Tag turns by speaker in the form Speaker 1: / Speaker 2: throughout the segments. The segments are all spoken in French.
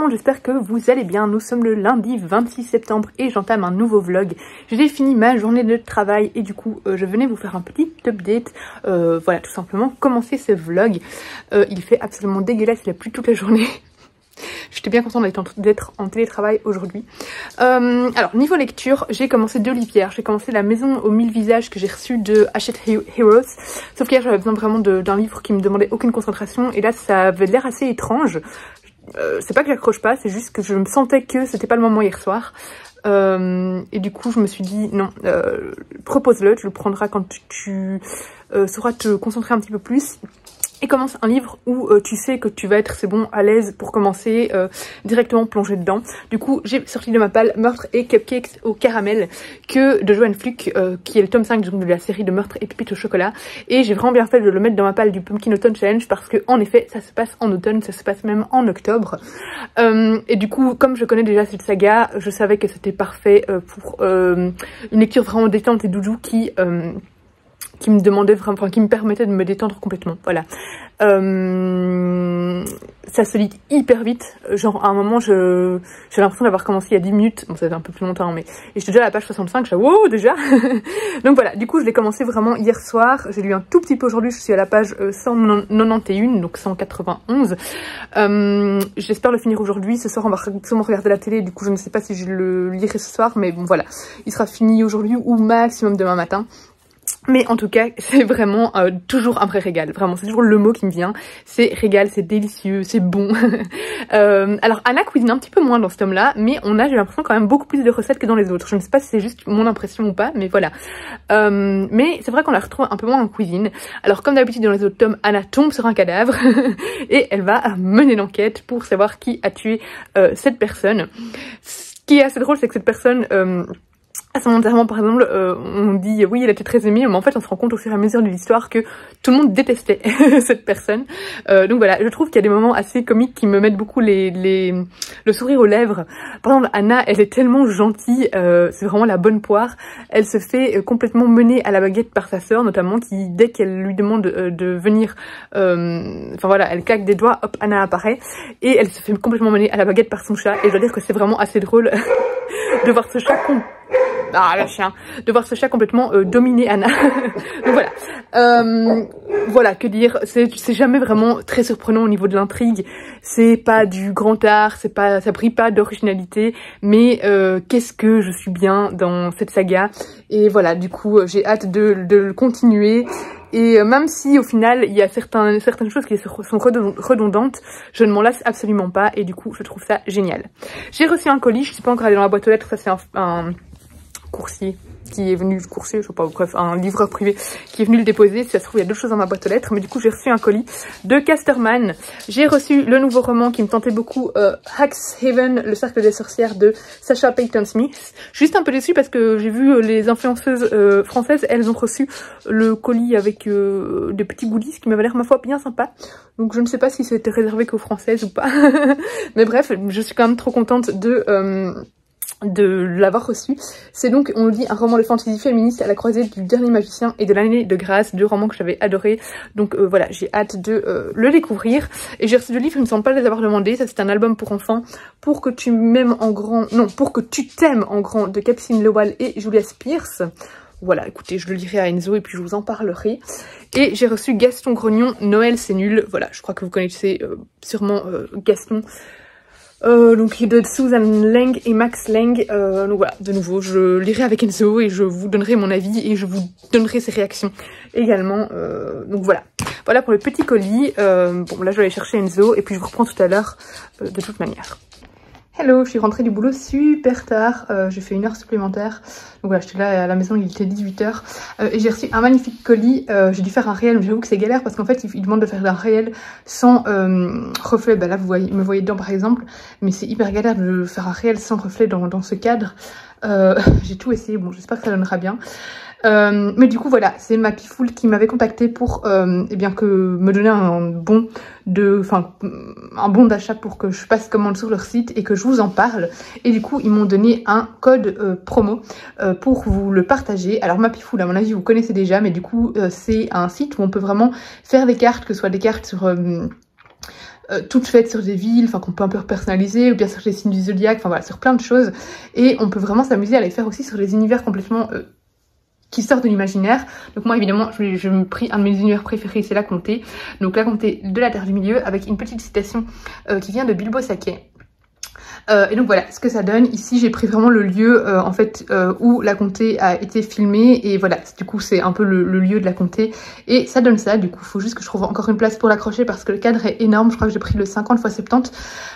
Speaker 1: monde, j'espère que vous allez bien. Nous sommes le lundi 26 septembre et j'entame un nouveau vlog. J'ai fini ma journée de travail et du coup je venais vous faire un petit update. Voilà, tout simplement commencer ce vlog. Il fait absolument dégueulasse, il a plu toute la journée. J'étais bien contente d'être en télétravail aujourd'hui. Alors niveau lecture, j'ai commencé 2 livres hier. J'ai commencé La Maison aux 1000 visages que j'ai reçu de Hachette Heroes. Sauf qu'hier j'avais besoin vraiment d'un livre qui me demandait aucune concentration et là ça avait l'air assez étrange. C'est pas que j'accroche pas, c'est juste que je me sentais que c'était pas le moment hier soir. Et du coup je me suis dit non, propose-le, tu le prendras quand tu sauras te concentrer un petit peu plus. Et commence un livre où tu sais que tu vas être, c'est bon, à l'aise pour commencer, directement plonger dedans. Du coup, j'ai sorti de ma palle Meurtre et Cupcakes au caramel de Joanne Fluke, qui est le tome 5 de la série de Meurtre et Pépites au chocolat. Et j'ai vraiment bien fait de le mettre dans ma palle du Pumpkin Autumn Challenge parce que, en effet, ça se passe en automne, ça se passe même en octobre. Et du coup, comme je connais déjà cette saga, je savais que c'était parfait pour une lecture vraiment détente et doudou qui me demandait vraiment, enfin qui me permettait de me détendre complètement, voilà. Ça se lit hyper vite, genre à un moment j'ai l'impression d'avoir commencé il y a 10 minutes, bon ça fait un peu plus longtemps mais, et j'étais déjà à la page 65, je suis wow déjà. Donc voilà, du coup je l'ai commencé vraiment hier soir, j'ai lu un tout petit peu aujourd'hui, je suis à la page 191, donc 191. J'espère le finir aujourd'hui, ce soir on va sûrement regarder la télé, du coup je ne sais pas si je le lirai ce soir, mais bon voilà, il sera fini aujourd'hui ou maximum demain matin. Mais en tout cas, c'est vraiment toujours un vrai régal. Vraiment, c'est toujours le mot qui me vient. C'est régal, c'est délicieux, c'est bon. Alors, Anna cuisine un petit peu moins dans ce tome-là, mais on a, j'ai l'impression, quand même beaucoup plus de recettes que dans les autres. Je ne sais pas si c'est juste mon impression ou pas, mais voilà. Mais c'est vrai qu'on la retrouve un peu moins en cuisine. Alors, comme d'habitude dans les autres tomes, Anna tombe sur un cadavre et elle va mener l'enquête pour savoir qui a tué cette personne. Ce qui est assez drôle, c'est que cette personne... à son enterrement, par exemple, on dit oui, elle était très aimée, mais en fait, on se rend compte au fur et à mesure de l'histoire que tout le monde détestait cette personne. Donc voilà, je trouve qu'il y a des moments assez comiques qui me mettent beaucoup le sourire aux lèvres. Par exemple, Anna, elle est tellement gentille, c'est vraiment la bonne poire. Elle se fait complètement mener à la baguette par sa sœur, notamment, qui, dès qu'elle lui demande de venir, enfin voilà, elle claque des doigts, hop, Anna apparaît, et elle se fait complètement mener à la baguette par son chat. Et je dois dire que c'est vraiment assez drôle de voir ce chat de voir ce chat complètement dominer Anna. Donc voilà. Voilà, que dire, c'est jamais vraiment très surprenant au niveau de l'intrigue. C'est pas du grand art, ça brille pas d'originalité, mais qu'est-ce que je suis bien dans cette saga. Et voilà, du coup, j'ai hâte de le continuer. Et même si au final il y a certaines choses qui sont redondantes, je ne m'en lasse absolument pas et du coup je trouve ça génial. J'ai reçu un colis, je suis pas encore allée dans la boîte aux lettres, ça c'est un coursier qui est venu, je sais pas, bref, un livreur privé qui est venu le déposer. Si ça se trouve, il y a d'autres choses dans ma boîte aux lettres, mais du coup, j'ai reçu un colis de Casterman. J'ai reçu le nouveau roman qui me tentait beaucoup, Haxhaven, le cercle des sorcières de Sacha Peyton Smith. Juste un peu déçue parce que j'ai vu les influenceuses françaises, elles ont reçu le colis avec des petits goodies qui m'avaient l'air, ma foi, bien sympa. Donc, je ne sais pas si c'était réservé qu'aux françaises ou pas. Mais bref, je suis quand même trop contente de l'avoir reçu. C'est donc, on le dit, un roman de fantasy féministe à la croisée du Dernier Magicien et de l'Année de Grâce, 2 romans que j'avais adorés. Donc voilà, j'ai hâte de le découvrir. Et j'ai reçu 2 livres, il me semble pas les avoir demandés. Ça c'est un album pour enfants, Pour que tu m'aimes en grand, non, Pour que tu t'aimes en grand, de Capucine Lowell et Julia Spears. Voilà, écoutez, je le lirai à Enzo et puis je vous en parlerai. Et j'ai reçu Gaston Grognon, Noël c'est nul. Voilà, je crois que vous connaissez sûrement Gaston. Donc de Susan Lang et Max Lang. Donc voilà, de nouveau, je lirai avec Enzo et je vous donnerai mon avis et je vous donnerai ses réactions également. Donc voilà. Voilà pour le petit colis. Bon, là je vais aller chercher Enzo et puis je vous reprends tout à l'heure de toute manière. Hello, je suis rentrée du boulot super tard, j'ai fait 1 heure supplémentaire, donc voilà, j'étais là à la maison, il était 18 h, et j'ai reçu un magnifique colis. J'ai dû faire un réel, mais j'avoue que c'est galère parce qu'en fait il demande de faire un réel sans reflet. Bah là vous voyez, me voyez dedans par exemple, mais c'est hyper galère de faire un réel sans reflet dans ce cadre. J'ai tout essayé, bon j'espère que ça donnera bien. Mais du coup voilà, c'est ma Pifoule qui m'avait contacté pour eh bien que me donner un bon d'achat pour que je passe commande sur leur site et que je vous en parle. Et du coup ils m'ont donné un code promo pour vous le partager. Alors ma Pifoule, à mon avis vous connaissez déjà, mais du coup c'est un site où on peut vraiment faire des cartes, que ce soit des cartes sur toutes faites sur des villes, enfin qu'on peut un peu personnaliser, ou bien sur les signes du zodiaque, enfin voilà, sur plein de choses. Et on peut vraiment s'amuser à les faire aussi sur des univers complètement qui sortent de l'imaginaire. Donc moi évidemment je me pris un de mes univers préférés, c'est la comté. Donc la comté de la Terre du Milieu, avec une petite citation qui vient de Bilbo Saquet. Et donc voilà ce que ça donne. Ici j'ai pris vraiment le lieu en fait où la comté a été filmée, et voilà, du coup c'est un peu le lieu de la comté, et ça donne ça. Du coup faut juste que je trouve encore une place pour l'accrocher parce que le cadre est énorme. Je crois que j'ai pris le 50 x 70,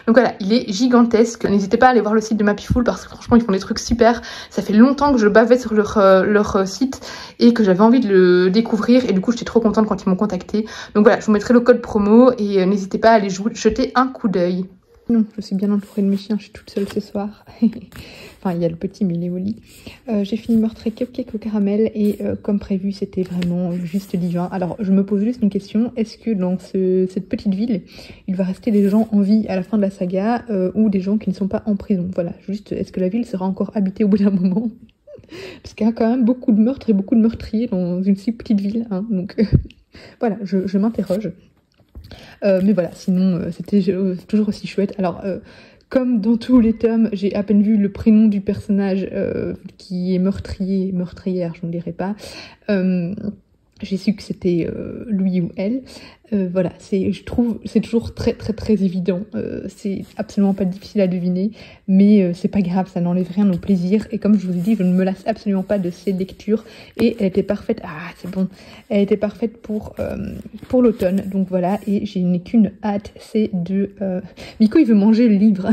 Speaker 1: donc voilà, il est gigantesque. N'hésitez pas à aller voir le site de Mapiful parce que franchement ils font des trucs super. Ça fait longtemps que je bavais sur leur site et que j'avais envie de le découvrir, et du coup j'étais trop contente quand ils m'ont contacté. Donc voilà, je vous mettrai le code promo et n'hésitez pas à aller jeter un coup d'œil. Non, je suis bien entourée de mes chiens, je suis toute seule ce soir. Enfin, il y a le petit, mais il est au lit. J'ai fini Meurtrier Cupcake au caramel et comme prévu, c'était vraiment juste divin. Alors, je me pose juste une question. Est-ce que dans cette petite ville, il va rester des gens en vie à la fin de la saga ou des gens qui ne sont pas en prison? Voilà, juste, est-ce que la ville sera encore habitée au bout d'un moment? Parce qu'il y a quand même beaucoup de meurtres et beaucoup de meurtriers dans une si petite ville, hein, donc voilà, je m'interroge. Mais voilà, sinon c'était toujours aussi chouette. Alors comme dans tous les tomes, j'ai à peine vu le prénom du personnage qui est meurtrière, je ne dirais pas. J'ai su que c'était lui ou elle. Voilà, je trouve c'est toujours très évident. C'est absolument pas difficile à deviner, mais c'est pas grave, ça n'enlève rien au plaisir. Et comme je vous ai dit, je ne me lasse absolument pas de ces lectures. Et elle était parfaite. Ah, c'est bon. Elle était parfaite pour l'automne. Donc voilà, et je n'ai qu'une hâte, c'est de... Miko, il veut manger le livre.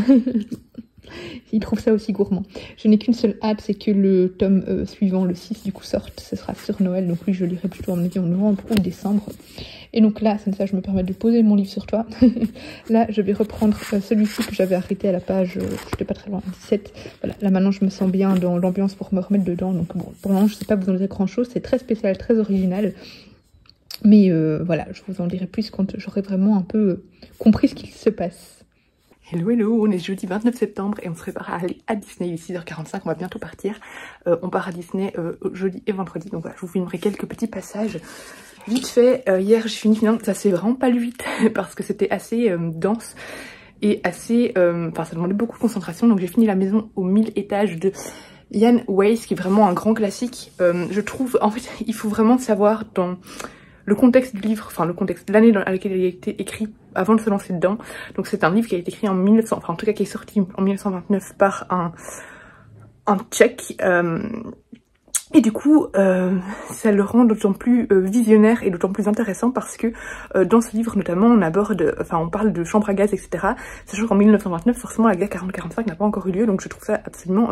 Speaker 1: Il trouve ça aussi gourmand. Je n'ai qu'une seule hâte, c'est que le tome suivant, le 6, du coup sorte. Ce sera sur Noël, donc lui je lirai plutôt en novembre ou décembre. Et donc là, c'est ça, je me permets de poser mon livre sur toi. Là, je vais reprendre celui-ci que j'avais arrêté à la page, j'étais pas très loin, 17. Voilà, là maintenant je me sens bien dans l'ambiance pour me remettre dedans. Donc bon, pour le moment je sais pas vous en dire grand chose, c'est très spécial, très original. Mais voilà, je vous en dirai plus quand j'aurai vraiment un peu compris ce qu'il se passe. Hello hello, on est jeudi 29 septembre et on se prépare à aller à Disney, il est 6h45, on va bientôt partir. On part à Disney jeudi et vendredi, donc voilà, je vous filmerai quelques petits passages. Vite fait, hier j'ai fini finalement, ça s'est vraiment pas lu vite parce que c'était assez dense et assez, enfin ça demandait beaucoup de concentration, donc j'ai fini La Maison aux 1000 étages de Ian Weiss, qui est vraiment un grand classique. Je trouve, en fait, il faut vraiment savoir dans le contexte du livre, enfin le contexte de l'année dans laquelle il a été écrit avant de se lancer dedans. Donc c'est un livre qui a été écrit en 1900, enfin en tout cas qui est sorti en 1929 par un Tchèque. Et du coup, ça le rend d'autant plus visionnaire et d'autant plus intéressant parce que dans ce livre notamment, on parle de chambre à gaz, etc. Sachant qu'en 1929, forcément la guerre 40-45 n'a pas encore eu lieu, donc je trouve ça absolument...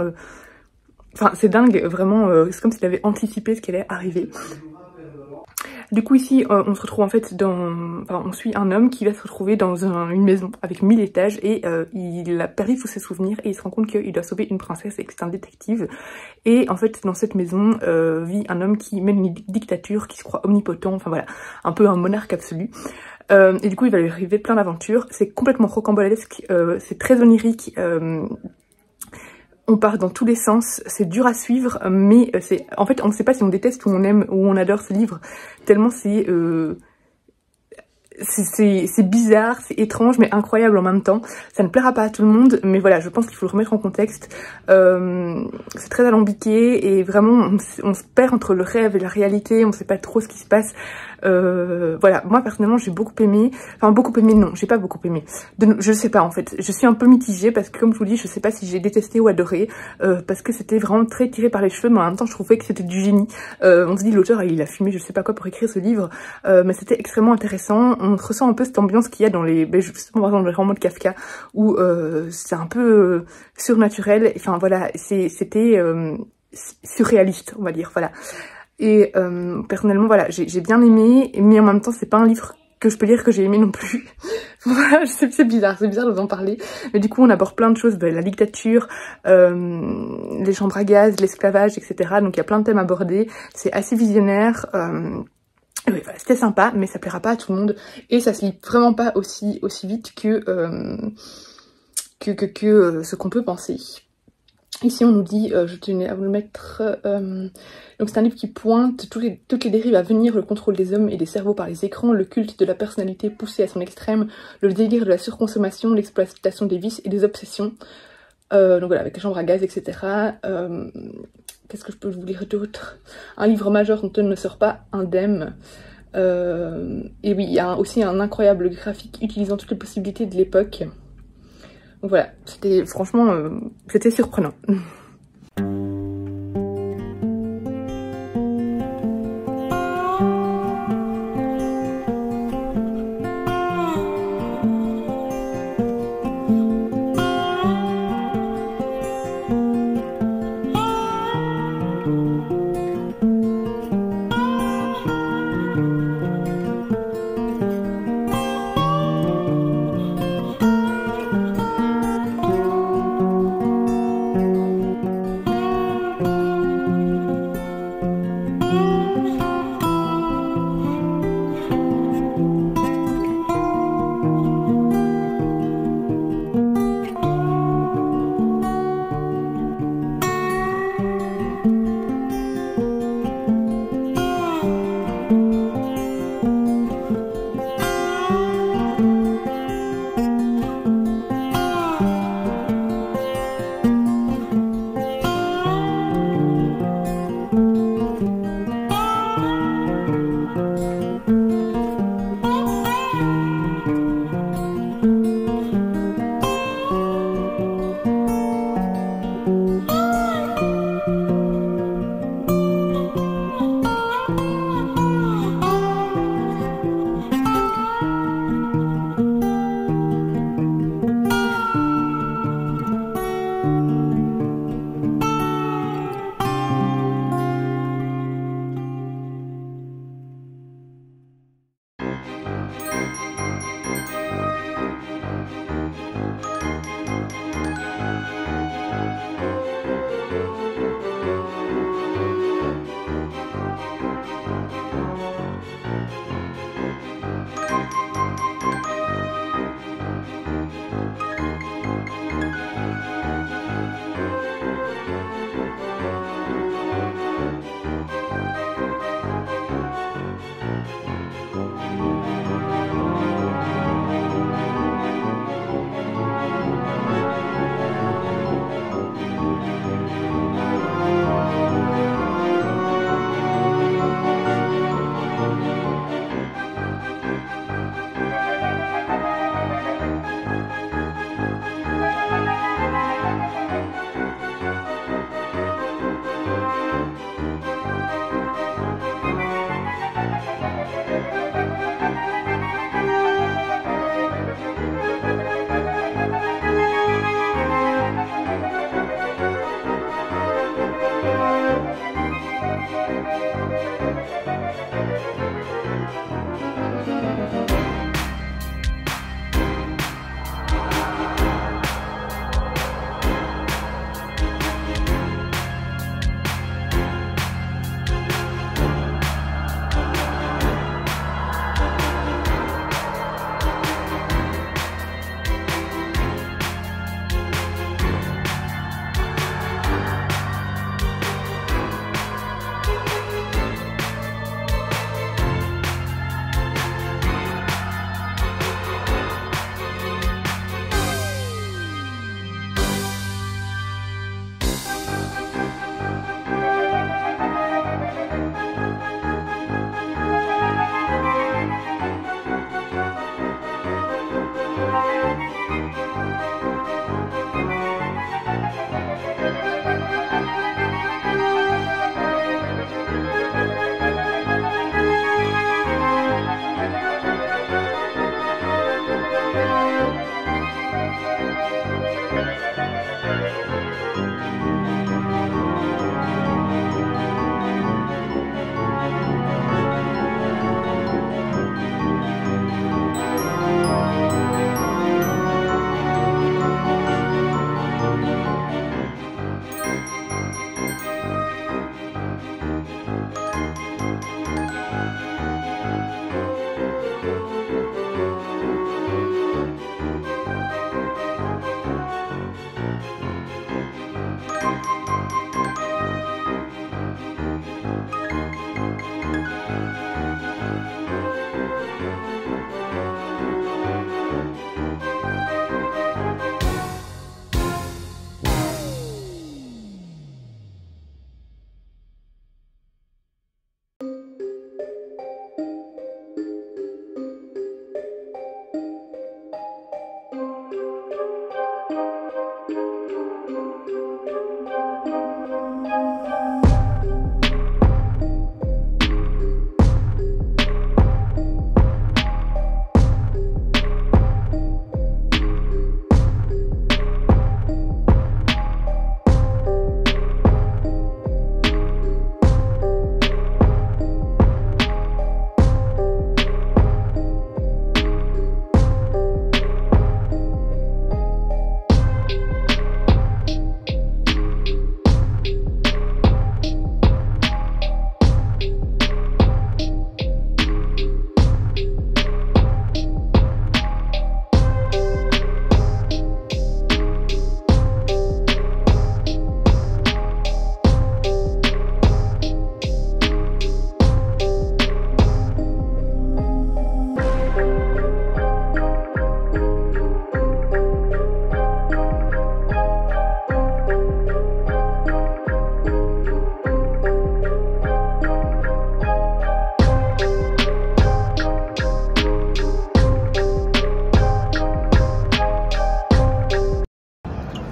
Speaker 1: Enfin, c'est dingue, vraiment, c'est comme s'il avait anticipé ce qui allait arriver. Du coup ici on se retrouve en fait on suit un homme qui va se retrouver dans une maison avec 1000 étages et il a perdu tous ses souvenirs et il se rend compte qu'il doit sauver une princesse et que c'est un détective. Et en fait dans cette maison vit un homme qui mène une dictature, qui se croit omnipotent, enfin voilà, un peu un monarque absolu. Et du coup il va lui arriver plein d'aventures, c'est complètement rocambolesque, c'est très onirique. On part dans tous les sens, c'est dur à suivre, mais en fait on ne sait pas si on déteste ou on aime ou on adore ce livre, tellement c'est bizarre, c'est étrange mais incroyable en même temps. Ça ne plaira pas à tout le monde, mais voilà, je pense qu'il faut le remettre en contexte. C'est très alambiqué et vraiment on se perd entre le rêve et la réalité, on ne sait pas trop ce qui se passe. Voilà, moi personnellement j'ai beaucoup aimé, enfin beaucoup aimé, non, j'ai pas beaucoup aimé, je sais pas en fait, je suis un peu mitigée parce que comme je vous dis, je sais pas si j'ai détesté ou adoré, parce que c'était vraiment très tiré par les cheveux, mais en même temps je trouvais que c'était du génie. On se dit l'auteur il a fumé je sais pas quoi pour écrire ce livre, mais c'était extrêmement intéressant. On ressent un peu cette ambiance qu'il y a dans justement dans les romans de Kafka où c'est un peu surnaturel, enfin voilà, c'était surréaliste on va dire, voilà. Et personnellement voilà, j'ai bien aimé, mais en même temps c'est pas un livre que je peux dire que j'ai aimé non plus. Voilà, c'est bizarre de vous en parler. Mais du coup on aborde plein de choses, la dictature, les chambres à gaz, l'esclavage, etc. Donc il y a plein de thèmes abordés, c'est assez visionnaire. Oui, voilà, c'était sympa, mais ça plaira pas à tout le monde. Et ça se lit vraiment pas aussi vite que ce qu'on peut penser. Ici on nous dit, je tenais à vous le mettre, donc c'est un livre qui pointe toutes les dérives à venir, le contrôle des hommes et des cerveaux par les écrans, le culte de la personnalité poussé à son extrême, le délire de la surconsommation, l'exploitation des vices et des obsessions. Donc voilà, avec les chambres à gaz, etc. Qu'est-ce que je peux vous lire d'autre? Un livre majeur dont on ne sort pas indemne. Et oui, il y a aussi un incroyable graphique utilisant toutes les possibilités de l'époque. Donc voilà, c'était franchement, c'était surprenant.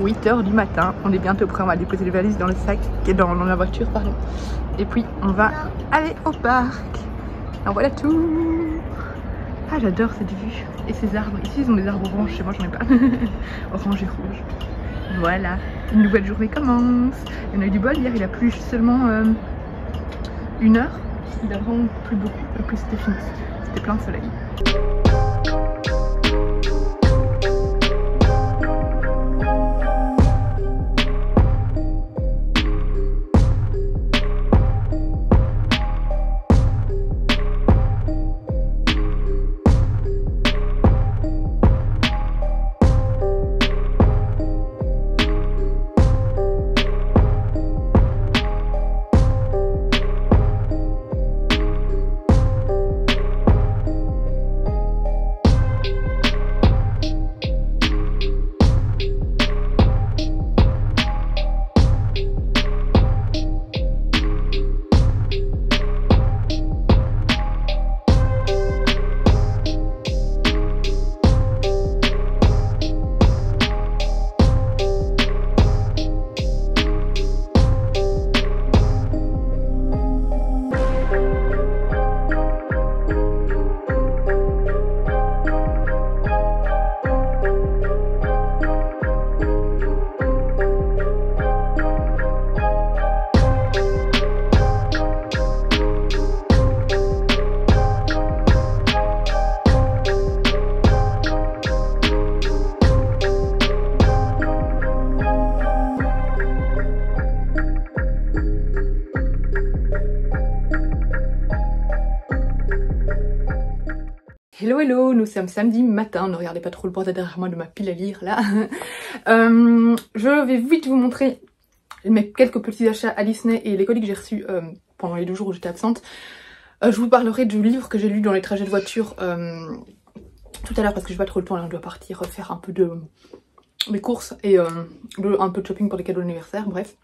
Speaker 1: 8 h du matin. On est bientôt prêt, on va déposer les valises dans le sac, dans la voiture, pardon. Et puis on va aller au parc. En voilà tout. Ah, j'adore cette vue. Et ces arbres. Ici, ils ont des arbres oranges. Chez moi, j'en ai pas. Orange et rouge. Voilà. Une nouvelle journée commence. Et on a eu du bol. Hier, il a plu seulement 1 heure. Il a vraiment plu beaucoup. Et puis, c'était fini. C'était plein de soleil. Hello hello, nous sommes samedi matin, ne regardez pas trop le bordel derrière moi de ma pile à lire là. Je vais vite vous montrer mes quelques petits achats à Disney et les colis que j'ai reçus pendant les 2 jours où j'étais absente. Je vous parlerai du livre que j'ai lu dans les trajets de voiture tout à l'heure parce que j'ai pas trop le temps là, je dois partir faire un peu de mes courses et un peu de shopping pour les cadeaux d'anniversaire, bref.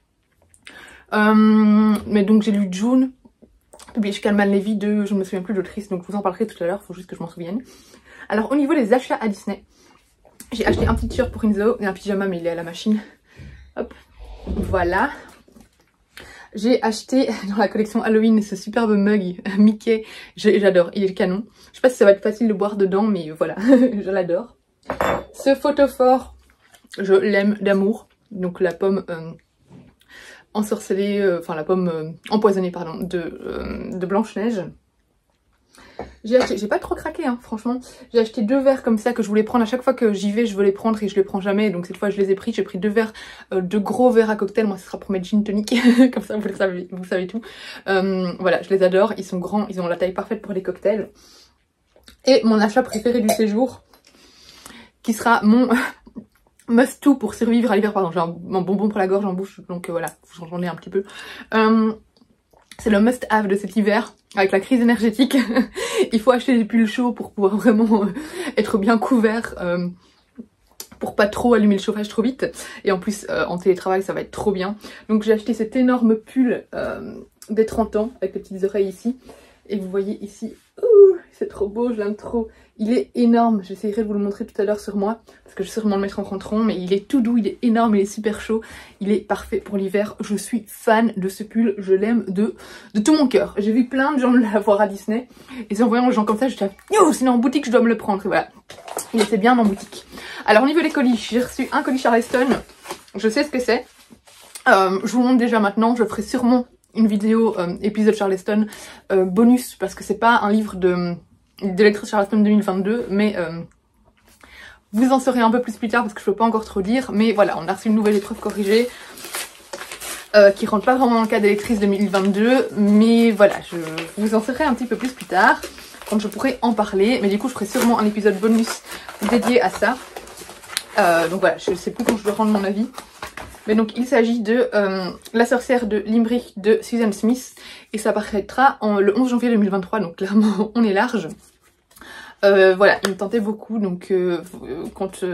Speaker 1: Mais donc j'ai lu June, publié chez Calman Levy de, je ne me souviens plus de l'autrice, donc je vous en parlerai tout à l'heure, il faut juste que je m'en souvienne. Alors au niveau des achats à Disney, j'ai acheté un petit t-shirt pour Enzo et un pyjama mais il est à la machine. Hop, voilà. J'ai acheté dans la collection Halloween ce superbe mug Mickey, j'adore, il est canon. Je sais pas si ça va être facile de boire dedans mais voilà, je l'adore. Ce photophore, je l'aime d'amour, donc la pomme ensorcelée, enfin la pomme empoisonnée pardon, de Blanche-Neige. J'ai acheté, j'ai pas trop craqué hein, franchement. J'ai acheté 2 verres comme ça que je voulais prendre à chaque fois que j'y vais, je veux les prendre et je les prends jamais. Donc cette fois je les ai pris, j'ai pris 2 verres, 2 gros verres à cocktail. Moi ce sera pour mes gin tonic, comme ça vous savez tout. Voilà, je les adore, ils sont grands, ils ont la taille parfaite pour les cocktails. Et mon achat préféré du séjour, qui sera mon must-to pour survivre à l'hiver, pardon, j'ai un bonbon pour la gorge en bouche, donc voilà, j'en ai un petit peu. C'est le must-have de cet hiver, avec la crise énergétique. Il faut acheter des pulls chauds pour pouvoir vraiment être bien couvert, pour pas trop allumer le chauffage trop vite. Et en plus, en télétravail, ça va être trop bien. Donc j'ai acheté cet énorme pull des 30 ans, avec les petites oreilles ici. Et vous voyez ici, c'est trop beau, je l'aime trop. Il est énorme, j'essaierai de vous le montrer tout à l'heure sur moi, parce que je vais sûrement le mettre en rentrant, mais il est tout doux, il est énorme, il est super chaud, il est parfait pour l'hiver. Je suis fan de ce pull, je l'aime de tout mon cœur. J'ai vu plein de gens l'avoir à Disney, et en voyant les gens comme ça, je disais, yo, c'est en boutique, je dois me le prendre, et voilà. Il était bien en boutique. Alors au niveau des colis, j'ai reçu un colis Charleston, je sais ce que c'est. Je vous le montre déjà maintenant, je ferai sûrement une vidéo épisode Charleston bonus, parce que c'est pas un livre de lectrice Charleston 2022, mais vous en saurez un peu plus tard parce que je peux pas encore trop dire. Mais voilà, on a reçu une nouvelle épreuve corrigée qui rentre pas vraiment dans le cas des lectrices 2022, mais voilà, je vous en saurai un petit peu plus tard quand je pourrai en parler. Mais du coup je ferai sûrement un épisode bonus dédié à ça. Donc voilà, je sais plus quand je dois rendre mon avis. Mais donc il s'agit de La sorcière de Limerick de Susan Smith et ça paraîtra le 11 janvier 2023, donc clairement on est large. Voilà, il me tentait beaucoup, donc quand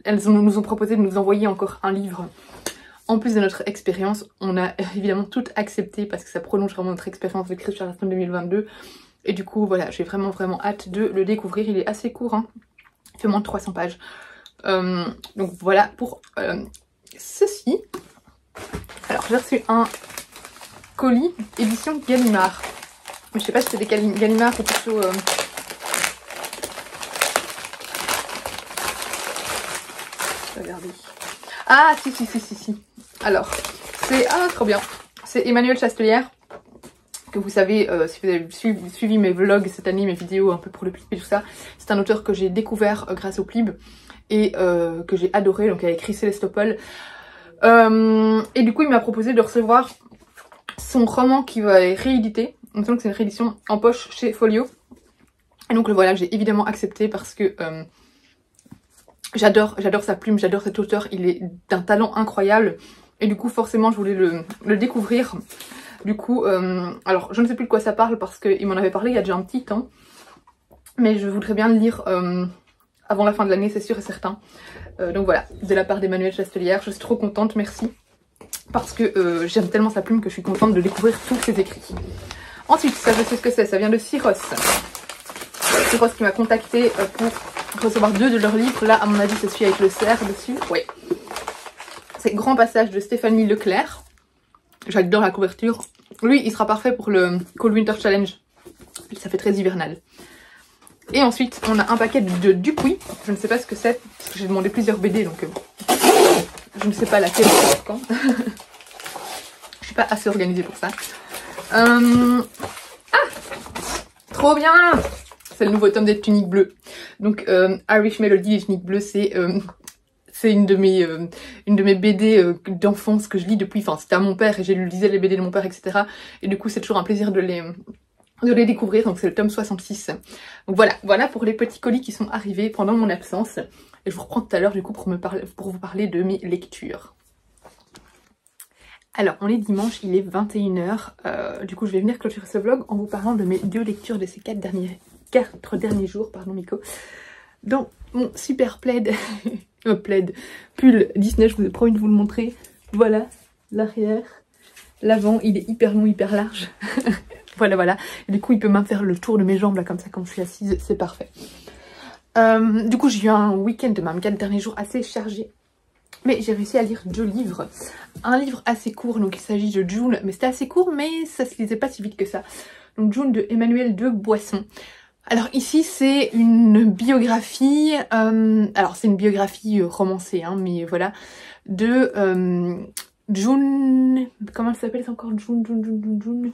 Speaker 1: elles nous ont proposé de nous envoyer encore un livre en plus de notre expérience, on a évidemment tout accepté parce que ça prolonge vraiment notre expérience de Chris Charleston 2022. Et du coup voilà, j'ai vraiment hâte de le découvrir, il est assez court, hein. Il fait moins de 300 pages. Donc voilà pour ceci. Alors j'ai reçu un colis édition Gallimard. Mais je sais pas si c'est des Gallimard ou plutôt... Regardez. Ah si. Alors, c'est... Ah trop bien. C'est Emmanuelle Chastelière. Que vous savez, si vous avez suivi mes vlogs cette année, mes vidéos un peu pour le Plib et tout ça. C'est un auteur que j'ai découvert grâce au Plib. Et que j'ai adoré. Donc il a écrit Célestopol. Et du coup il m'a proposé de recevoir son roman qui va être réédité. Donc c'est une réédition en poche chez Folio. Et donc voilà, j'ai évidemment accepté parce que j'adore sa plume, j'adore cet auteur, il est d'un talent incroyable. Et du coup forcément je voulais le découvrir. Du coup, alors je ne sais plus de quoi ça parle parce qu'il m'en avait parlé il y a déjà un petit temps. Mais je voudrais bien le lire avant la fin de l'année, c'est sûr et certain. Donc voilà, de la part d'Emmanuelle Chastelière, je suis trop contente, merci. Parce que j'aime tellement sa plume que je suis contente de découvrir tous ses écrits. Ensuite, ça je sais ce que c'est, ça vient de Syros. Syros qui m'a contacté pour recevoir 2 de leurs livres. Là, à mon avis, c'est celui avec le cerf dessus. Oui. C'est Grand Passage de Stéphanie Leclerc. J'adore la couverture. Lui, il sera parfait pour le Cold Winter Challenge. Ça fait très hivernal. Et ensuite, on a un paquet de Dupuis. Je ne sais pas ce que c'est, parce que j'ai demandé plusieurs BD, donc je ne sais pas laquelle c'est quand. Je suis pas assez organisée pour ça. Ah, trop bien! C'est le nouveau tome des Tuniques Bleues. Donc, Irish Melody, les Tuniques Bleues, c'est une de mes BD d'enfance que je lis depuis. Enfin, c'était à mon père et j'ai lisais les BD de mon père, etc. Et du coup, c'est toujours un plaisir de les découvrir. Donc, c'est le tome 66. Donc voilà pour les petits colis qui sont arrivés pendant mon absence. Et je vous reprends tout à l'heure du coup pour vous parler de mes lectures. Alors, on est dimanche, il est 21 h. Du coup, je vais venir clôturer ce vlog en vous parlant de mes 2 lectures de ces 4 derniers jours, pardon Miko. Dans mon super plaid, pull Disney, je vous ai promis de vous le montrer. Voilà, l'arrière, l'avant, il est hyper long, hyper large. voilà. Et du coup, il peut même faire le tour de mes jambes, là, comme ça, quand je suis assise, c'est parfait. Du coup, j'ai eu un week-end de même 4 derniers jours assez chargé. Mais j'ai réussi à lire 2 livres. Un livre assez court, donc il s'agit de June, mais c'était assez court, mais ça se lisait pas si vite que ça. Donc June de Emmanuel de Boisson. Alors ici c'est une biographie, alors c'est une biographie romancée, hein, mais voilà, de June, comment elle s'appelle encore, June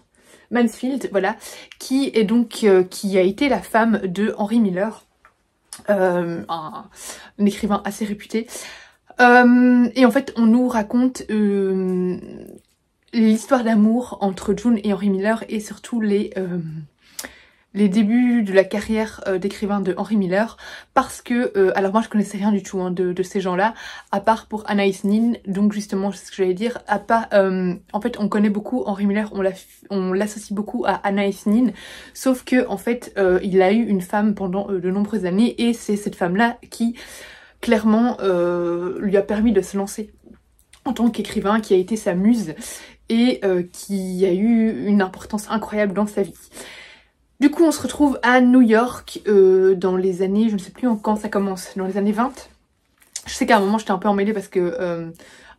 Speaker 1: Mansfield, voilà, qui est donc, qui a été la femme de Henry Miller, un écrivain assez réputé. Et en fait on nous raconte l'histoire d'amour entre June et Henry Miller et surtout les débuts de la carrière d'écrivain de Henry Miller, parce que, alors moi je connaissais rien du tout hein, de ces gens-là, à part pour Anais Nin, donc justement c'est ce que j'allais dire, en fait on connaît beaucoup Henry Miller, on l'associe beaucoup à Anais Nin, sauf que en fait il a eu une femme pendant de nombreuses années, et c'est cette femme-là qui clairement lui a permis de se lancer en tant qu'écrivain, qui a été sa muse, et qui a eu une importance incroyable dans sa vie. Du coup on se retrouve à New York dans les années, je ne sais plus quand ça commence, dans les années 20. Je sais qu'à un moment j'étais un peu emmêlée parce que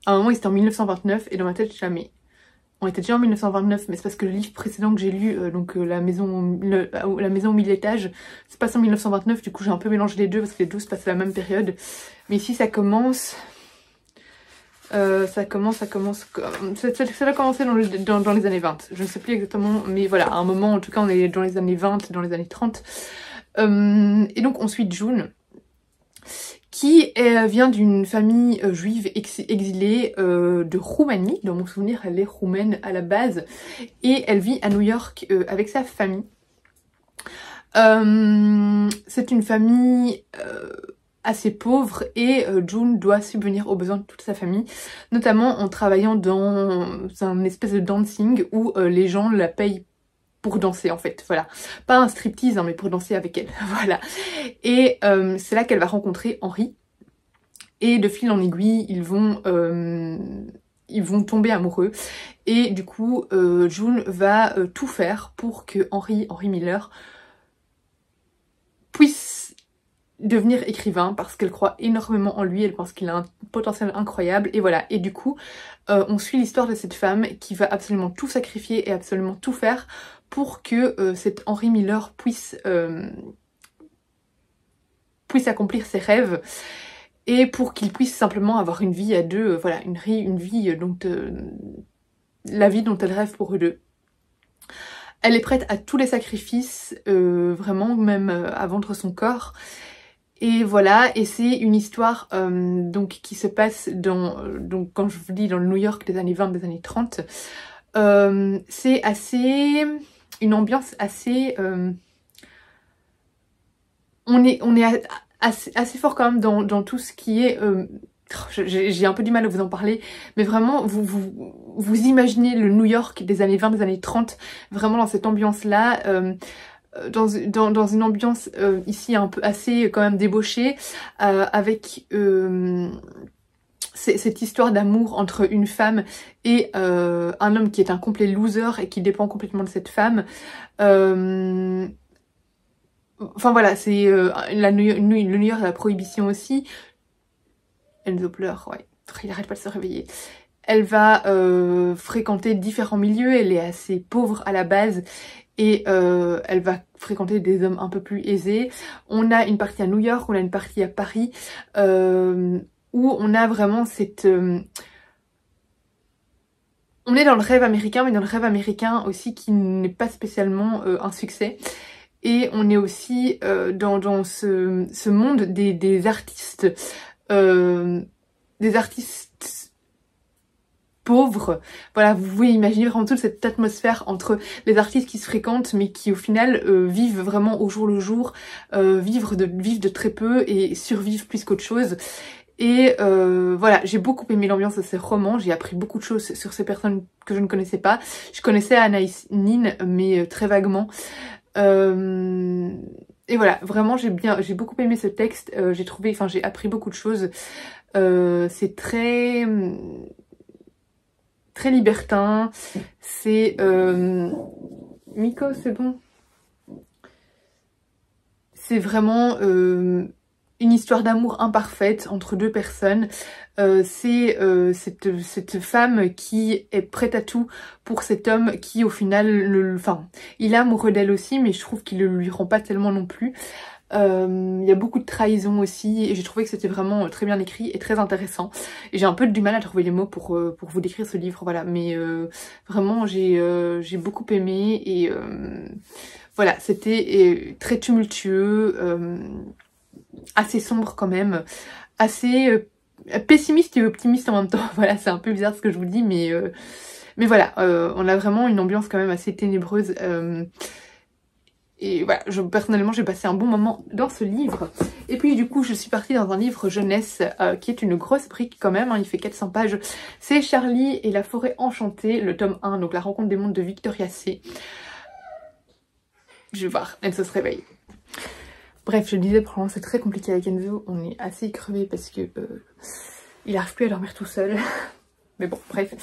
Speaker 1: à un moment il était en 1929 et dans ma tête j'étais là mais on était déjà en 1929, mais c'est parce que le livre précédent que j'ai lu, donc la maison au milieu étage, se passe en 1929, du coup j'ai un peu mélangé les deux parce que les deux se passent à la même période. Mais ici ça commence... ça va commencer dans les années 20, je ne sais plus exactement, mais voilà, à un moment, en tout cas on est dans les années 20, dans les années 30. Et donc on suit June, qui vient d'une famille juive exilée de Roumanie. Dans mon souvenir, elle est roumaine à la base, et elle vit à New York avec sa famille. C'est une famille... assez pauvre, et June doit subvenir aux besoins de toute sa famille, notamment en travaillant dans un espèce de dancing où les gens la payent pour danser en fait, voilà. Pas un striptease hein, mais pour danser avec elle, voilà. Et c'est là qu'elle va rencontrer Henry, et de fil en aiguille, ils vont tomber amoureux, et du coup June va tout faire pour que Henry Miller puisse devenir écrivain parce qu'elle croit énormément en lui, elle pense qu'il a un potentiel incroyable et voilà. Et du coup, on suit l'histoire de cette femme qui va absolument tout sacrifier et absolument tout faire pour que cet Henry Miller puisse accomplir ses rêves et pour qu'il puisse simplement avoir une vie à deux, voilà, une vie dont la vie dont elle rêve pour eux deux. Elle est prête à tous les sacrifices, vraiment même à vendre son corps. Et voilà, et c'est une histoire donc qui se passe dans, donc quand je vous dis dans le New York des années 20, des années 30. C'est assez, une ambiance assez, on est assez fort quand même dans tout ce qui est, j'ai un peu du mal à vous en parler, mais vraiment vous imaginez le New York des années 20, des années 30, vraiment dans cette ambiance-là, dans une ambiance ici un peu assez quand même débauchée, avec cette histoire d'amour entre une femme et un homme qui est un complet loser et qui dépend complètement de cette femme. Enfin voilà, c'est le New York de la prohibition aussi. Enzo pleure, ouais, il arrête pas de se réveiller. Elle va fréquenter différents milieux, elle est assez pauvre à la base et elle va fréquenter des hommes un peu plus aisés. On a une partie à New York, on a une partie à Paris, où on a vraiment cette... on est dans le rêve américain, mais dans le rêve américain aussi qui n'est pas spécialement un succès. Et on est aussi dans ce monde des artistes pauvres. Voilà, vous pouvez imaginer vraiment toute cette atmosphère entre les artistes qui se fréquentent mais qui au final vivent vraiment au jour le jour, vivent de très peu et survivent plus qu'autre chose. Et voilà, j'ai beaucoup aimé l'ambiance de ces romans, j'ai appris beaucoup de choses sur ces personnes que je ne connaissais pas. Je connaissais Anaïs Nin, mais très vaguement. Et voilà, vraiment j'ai beaucoup aimé ce texte, j'ai appris beaucoup de choses. C'est très libertin, c'est Miko, c'est bon. C'est vraiment une histoire d'amour imparfaite entre deux personnes. C'est cette femme qui est prête à tout pour cet homme qui au final, il est amoureux d'elle aussi, mais je trouve qu'il ne lui rend pas tellement non plus. Il y a beaucoup de trahison aussi et j'ai trouvé que c'était vraiment très bien écrit et très intéressant. Et j'ai un peu du mal à trouver les mots pour vous décrire ce livre, voilà. Mais vraiment j'ai beaucoup aimé et voilà, c'était très tumultueux, assez sombre quand même, assez pessimiste et optimiste en même temps. Voilà, c'est un peu bizarre ce que je vous dis, mais voilà, on a vraiment une ambiance quand même assez ténébreuse. Et voilà, personnellement j'ai passé un bon moment dans ce livre. Et puis du coup je suis partie dans un livre jeunesse qui est une grosse brique quand même, hein, il fait 400 pages. C'est Charlie et la forêt enchantée, le tome 1, donc la rencontre des mondes de Victoria C. Je vais voir, elle se réveille. Bref, je le disais, probablement c'est très compliqué avec Enzo, on est assez crevé parce que il n'arrive plus à dormir tout seul. Mais bon, bref.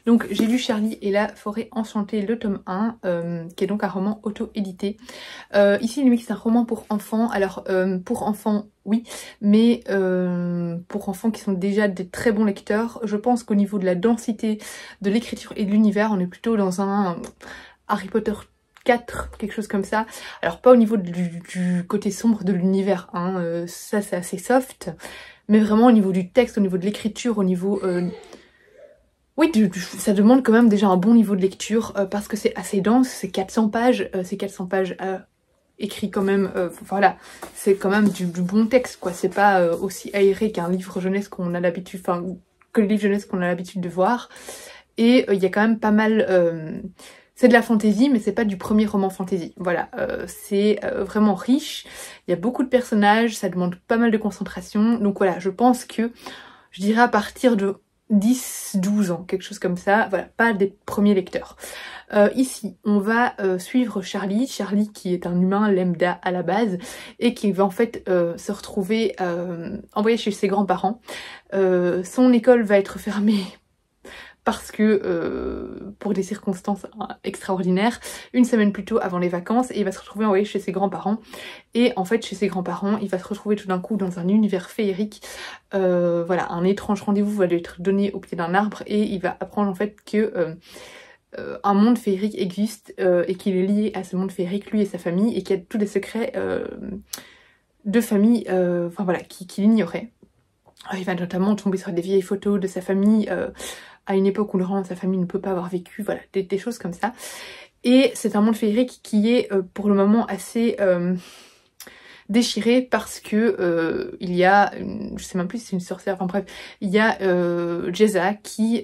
Speaker 1: Donc j'ai lu Charlie et la forêt enchantée, le tome 1, qui est donc un roman auto-édité. Ici, il c'est un roman pour enfants. Alors, pour enfants, oui, mais pour enfants qui sont déjà des très bons lecteurs, je pense qu'au niveau de la densité de l'écriture et de l'univers, on est plutôt dans un Harry Potter 4, quelque chose comme ça. Alors pas au niveau du côté sombre de l'univers, hein, ça c'est assez soft, mais vraiment au niveau du texte, au niveau de l'écriture, au niveau... oui, ça demande quand même déjà un bon niveau de lecture parce que c'est assez dense, c'est 400 pages, écrit quand même, voilà, c'est quand même du bon texte quoi, c'est pas aussi aéré qu'un livre jeunesse qu'on a l'habitude, enfin, que le livre jeunesse qu'on a l'habitude de voir. Et il y a quand même pas mal, c'est de la fantaisie mais c'est pas du premier roman fantaisie, voilà, c'est vraiment riche, il y a beaucoup de personnages, ça demande pas mal de concentration, donc voilà, je pense que, je dirais à partir de 10-12 ans, quelque chose comme ça, voilà, pas des premiers lecteurs. Ici, on va suivre Charlie qui est un humain lambda à la base et qui va en fait se retrouver envoyé chez ses grands-parents. Son école va être fermée parce que pour des circonstances extraordinaires, une semaine plus tôt avant les vacances, et il va se retrouver envoyé chez ses grands-parents. Et en fait, chez ses grands-parents, il va se retrouver tout d'un coup dans un univers féerique. Voilà, un étrange rendez-vous va lui être donné au pied d'un arbre et il va apprendre en fait que un monde féerique existe et qu'il est lié à ce monde féerique, lui et sa famille, et qu'il y a tous des secrets de famille, enfin voilà, qu'il ignorait. Il va notamment tomber sur des vieilles photos de sa famille à une époque où le reste de sa famille ne peut pas avoir vécu, voilà, des choses comme ça. Et c'est un monde féerique qui est pour le moment assez déchiré parce que il y a, je sais même plus si c'est une sorcière, enfin bref, il y a Jeza qui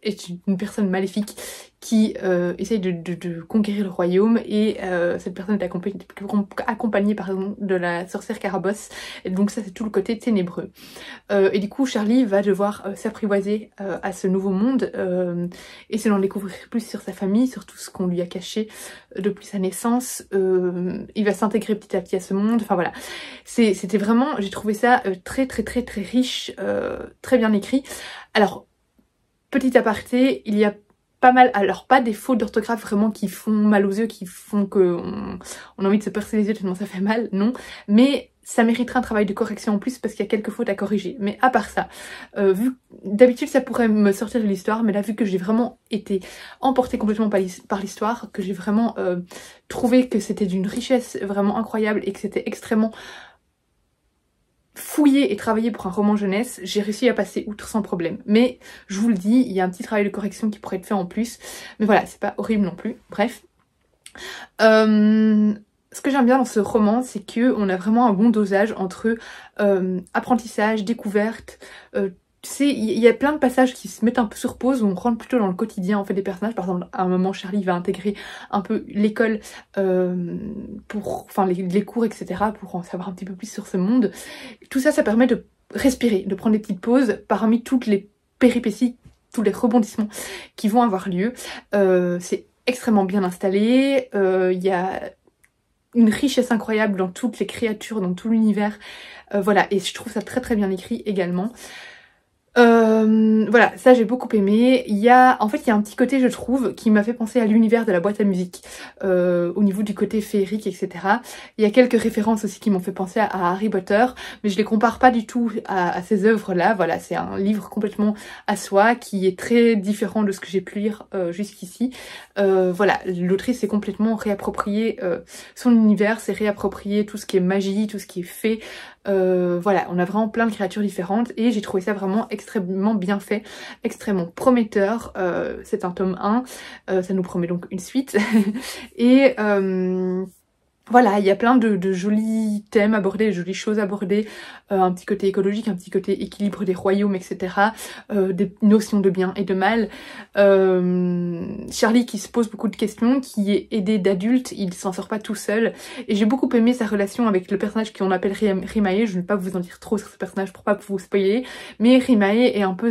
Speaker 1: est une personne maléfique qui essaye de conquérir le royaume, et cette personne est accompagnée pardon, de la sorcière Carabosse, et donc ça c'est tout le côté ténébreux. Et du coup Charlie va devoir s'apprivoiser à ce nouveau monde, essayer d'en découvrir plus sur sa famille, sur tout ce qu'on lui a caché depuis sa naissance. Il va s'intégrer petit à petit à ce monde, enfin voilà. C'était vraiment, j'ai trouvé ça très riche, très bien écrit. Alors, petit aparté, il y a pas mal, alors pas des fautes d'orthographe vraiment qui font mal aux yeux, qui font qu'on a envie de se percer les yeux tellement ça fait mal, non, mais ça mériterait un travail de correction en plus parce qu'il y a quelques fautes à corriger. Mais à part ça, vu d'habitude ça pourrait me sortir de l'histoire, mais là vu que j'ai vraiment été emportée complètement par l'histoire, que j'ai vraiment trouvé que c'était d'une richesse vraiment incroyable et que c'était extrêmement fouillé et travaillé pour un roman jeunesse, j'ai réussi à passer outre sans problème. Mais je vous le dis, il y a un petit travail de correction qui pourrait être fait en plus. Mais voilà, c'est pas horrible non plus. Bref. Ce que j'aime bien dans ce roman, c'est que on a vraiment un bon dosage entre apprentissage, découverte. Il y a plein de passages qui se mettent un peu sur pause, où on rentre plutôt dans le quotidien en fait des personnages. Par exemple, à un moment, Charlie va intégrer un peu l'école, enfin les cours, etc., pour en savoir un petit peu plus sur ce monde. Tout ça, ça permet de respirer, de prendre des petites pauses parmi toutes les péripéties, tous les rebondissements qui vont avoir lieu. C'est extrêmement bien installé, il y a une richesse incroyable dans toutes les créatures, dans tout l'univers. Voilà, et je trouve ça très bien écrit également. Voilà, ça j'ai beaucoup aimé. En fait, il y a un petit côté, je trouve, qui m'a fait penser à l'univers de la boîte à musique, au niveau du côté féerique, etc. Il y a quelques références aussi qui m'ont fait penser à Harry Potter, mais je les compare pas du tout à ces œuvres-là. Voilà, c'est un livre complètement à soi, qui est très différent de ce que j'ai pu lire jusqu'ici. Voilà, l'autrice s'est complètement réapproprié son univers, s'est réapproprié tout ce qui est magie, tout ce qui est fée. Voilà, on a vraiment plein de créatures différentes et j'ai trouvé ça vraiment extrêmement bien fait, extrêmement prometteur. C'est un tome 1, ça nous promet donc une suite. Et voilà, il y a plein de jolis thèmes abordés, de jolies choses abordées, un petit côté écologique, un petit côté équilibre des royaumes, etc. Des notions de bien et de mal. Charlie qui se pose beaucoup de questions, qui est aidé d'adultes, il s'en sort pas tout seul. Et j'ai beaucoup aimé sa relation avec le personnage qu'on appelle Rimae. Je ne vais pas vous en dire trop sur ce personnage pour pas vous spoiler, mais Rimae est un peu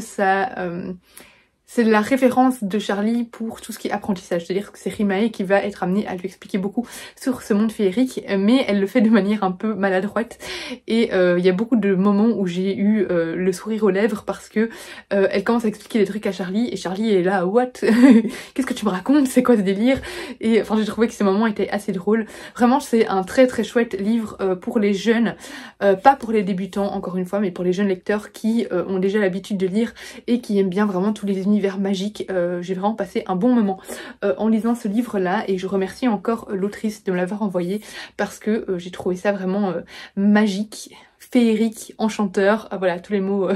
Speaker 1: c'est la référence de Charlie pour tout ce qui est apprentissage, c'est-à-dire que c'est Rimae qui va être amenée à lui expliquer beaucoup sur ce monde féerique, mais elle le fait de manière un peu maladroite, et il y a beaucoup de moments où j'ai eu le sourire aux lèvres parce que elle commence à expliquer des trucs à Charlie, et Charlie est là, what? Qu'est-ce que tu me racontes? C'est quoi ce délire? Et enfin j'ai trouvé que ces moments étaient assez drôles. Vraiment c'est un très chouette livre pour les jeunes, pas pour les débutants encore une fois, mais pour les jeunes lecteurs qui ont déjà l'habitude de lire et qui aiment bien vraiment tous les univers magique. J'ai vraiment passé un bon moment en lisant ce livre là, et je remercie encore l'autrice de me l'avoir envoyé parce que j'ai trouvé ça vraiment magique, féerique, enchanteur, voilà tous les mots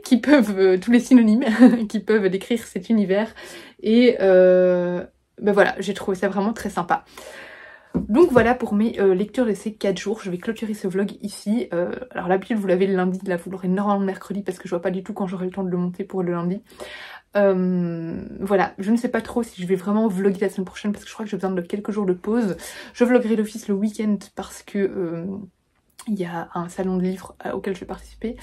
Speaker 1: qui peuvent, tous les synonymes qui peuvent décrire cet univers, et ben voilà, j'ai trouvé ça vraiment très sympa. Donc voilà pour mes lectures de ces 4 jours, je vais clôturer ce vlog ici. Alors l'habitude vous l'avez le lundi, là vous l'aurez normalement le mercredi parce que je vois pas du tout quand j'aurai le temps de le monter pour le lundi. Voilà, je ne sais pas trop si je vais vraiment vlogger la semaine prochaine parce que je crois que j'ai besoin de quelques jours de pause. Je vloggerai d'office le week-end parce que il y a un salon de livres auquel je vais participer,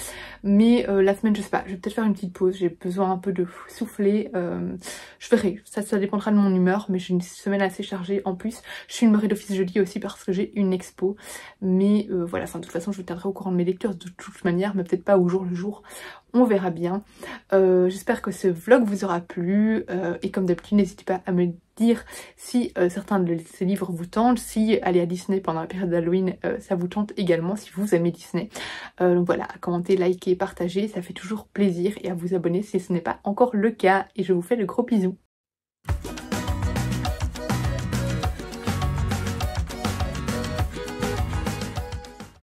Speaker 1: mais la semaine je sais pas, je vais peut-être faire une petite pause, j'ai besoin un peu de souffler, je verrai, ça dépendra de mon humeur, mais j'ai une semaine assez chargée en plus. Je filmerai d'office jeudi aussi parce que j'ai une expo, mais voilà, enfin de toute façon je vous tiendrai au courant de mes lectures de toute manière, mais peut-être pas au jour le jour, on verra bien. J'espère que ce vlog vous aura plu et comme d'habitude n'hésitez pas à me dire si certains de ces livres vous tentent, si aller à Disney pendant la période d'Halloween ça vous tente également, si vous aimez Disney. Donc voilà, commentez, likez, partagez, ça fait toujours plaisir, et à vous abonner si ce n'est pas encore le cas, et je vous fais de gros bisous.